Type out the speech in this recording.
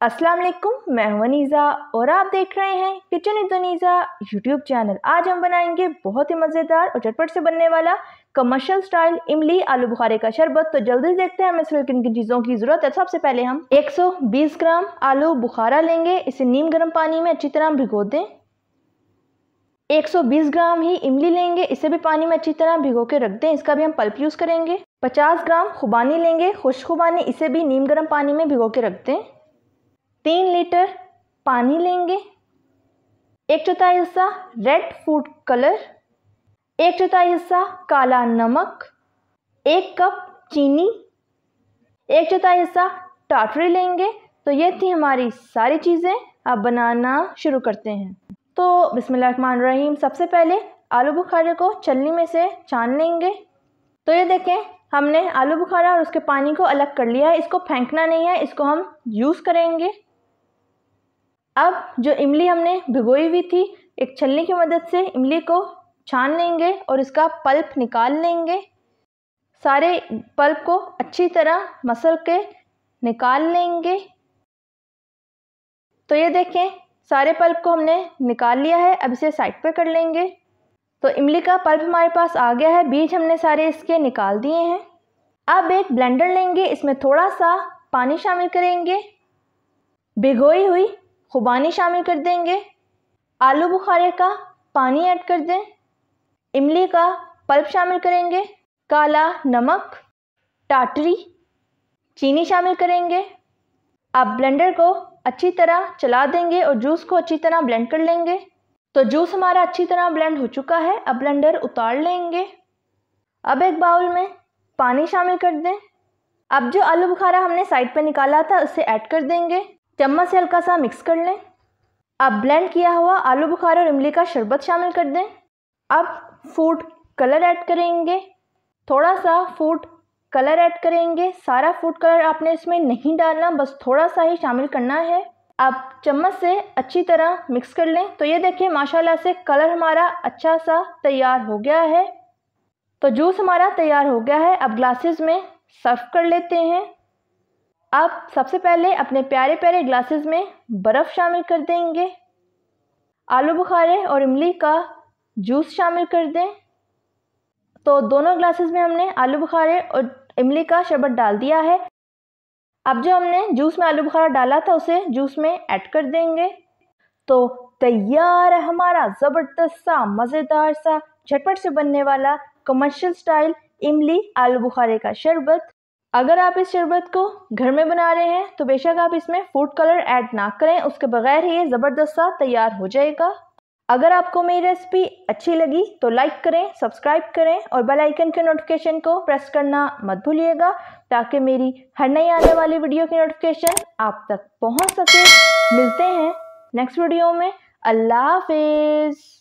अस्सलाम वालेकुम, मैं हूं अनीज़ा और आप देख रहे हैं kitchen with Aniza YouTube channel. आज हम बनाएंगे बहुत ही मज़ेदार और झटपट से बनने वाला कमर्शियल स्टाइल इमली आलू बुखारे का शरबत। तो जल्दी से देखते हैं हमें सिर्फ किन किन चीज़ों की ज़रूरत है। सबसे पहले हम 120 ग्राम आलू बुखारा लेंगे। इसे नीम गर्म पानी में अच्छी तरह भिगो दें। 120 ग्राम ही इमली लेंगे, इसे भी पानी में अच्छी तरह भिगो के रख दें। इसका भी हम पल्प यूज़ करेंगे। 50 ग्राम खुबानी लेंगे, खुश्क खुबानी, इसे भी नीम गर्म पानी में भिगो के रख दें। 3 लीटर पानी लेंगे। 1/4 हिस्सा रेड फूड कलर, 1/4 हिस्सा काला नमक, 1 कप चीनी, 1/4 हिस्सा टाटरी लेंगे। तो ये थी हमारी सारी चीज़ें। अब बनाना शुरू करते हैं। तो बिस्मिल्लाहिर्रहमानिर्रहीम। सबसे पहले आलू बुखारे को छलनी में से छान लेंगे। तो ये देखें, हमने आलू बुखारा और उसके पानी को अलग कर लिया है। इसको फेंकना नहीं है, इसको हम यूज़ करेंगे। अब जो इमली हमने भिगोई हुई थी, एक छलनी की मदद से इमली को छान लेंगे और इसका पल्प निकाल लेंगे। सारे पल्प को अच्छी तरह मसल के निकाल लेंगे। तो ये देखें, सारे पल्प को हमने निकाल लिया है। अब इसे साइड पे कर लेंगे। तो इमली का पल्प हमारे पास आ गया है, बीज हमने सारे इसके निकाल दिए हैं। अब एक ब्लेंडर लेंगे, इसमें थोड़ा सा पानी शामिल करेंगे, भिगोई हुई खुबानी शामिल कर देंगे, आलू बुखारे का पानी ऐड कर दें, इमली का पल्प शामिल करेंगे, काला नमक, टाटरी, चीनी शामिल करेंगे। अब ब्लेंडर को अच्छी तरह चला देंगे और जूस को अच्छी तरह ब्लेंड कर लेंगे। तो जूस हमारा अच्छी तरह ब्लेंड हो चुका है। अब ब्लेंडर उतार लेंगे। अब एक बाउल में पानी शामिल कर दें। अब जो आलू बुखारा हमने साइड पे निकाला था उसे ऐड कर देंगे। चम्मच से हल्का सा मिक्स कर लें। अब ब्लेंड किया हुआ आलू बुखारा और इमली का शरबत शामिल कर दें। अब फूड कलर ऐड करेंगे, थोड़ा सा फूड कलर ऐड करेंगे। सारा फूड कलर आपने इसमें नहीं डालना, बस थोड़ा सा ही शामिल करना है। अब चम्मच से अच्छी तरह मिक्स कर लें। तो ये देखिए, माशाल्लाह से कलर हमारा अच्छा सा तैयार हो गया है। तो जूस हमारा तैयार हो गया है। अब ग्लासेस में सर्व कर लेते हैं। अब सबसे पहले अपने प्यारे प्यारे ग्लासेस में बर्फ़ शामिल कर देंगे। आलू बुखारे और इमली का जूस शामिल कर दें। तो दोनों ग्लासेस में हमने आलू बुखारे और इमली का शरबत डाल दिया है। अब जो हमने जूस में आलू बुखारा डाला था उसे जूस में ऐड कर देंगे। तो तैयार है हमारा ज़बरदस्त सा, मज़ेदार सा, झटपट से बनने वाला कमर्शियल स्टाइल इमली आलू बुखारे का शरबत। अगर आप इस शरबत को घर में बना रहे हैं तो बेशक आप इसमें फूड कलर ऐड ना करें, उसके बगैर ही ये ज़बरदस्त सा तैयार हो जाएगा। अगर आपको मेरी रेसिपी अच्छी लगी तो लाइक करें, सब्सक्राइब करें और बेल आइकन के नोटिफिकेशन को प्रेस करना मत भूलिएगा, ताकि मेरी हर नई आने वाली वीडियो की नोटिफिकेशन आप तक पहुंच सके। मिलते हैं नेक्स्ट वीडियो में। अल्लाह हाफिज़।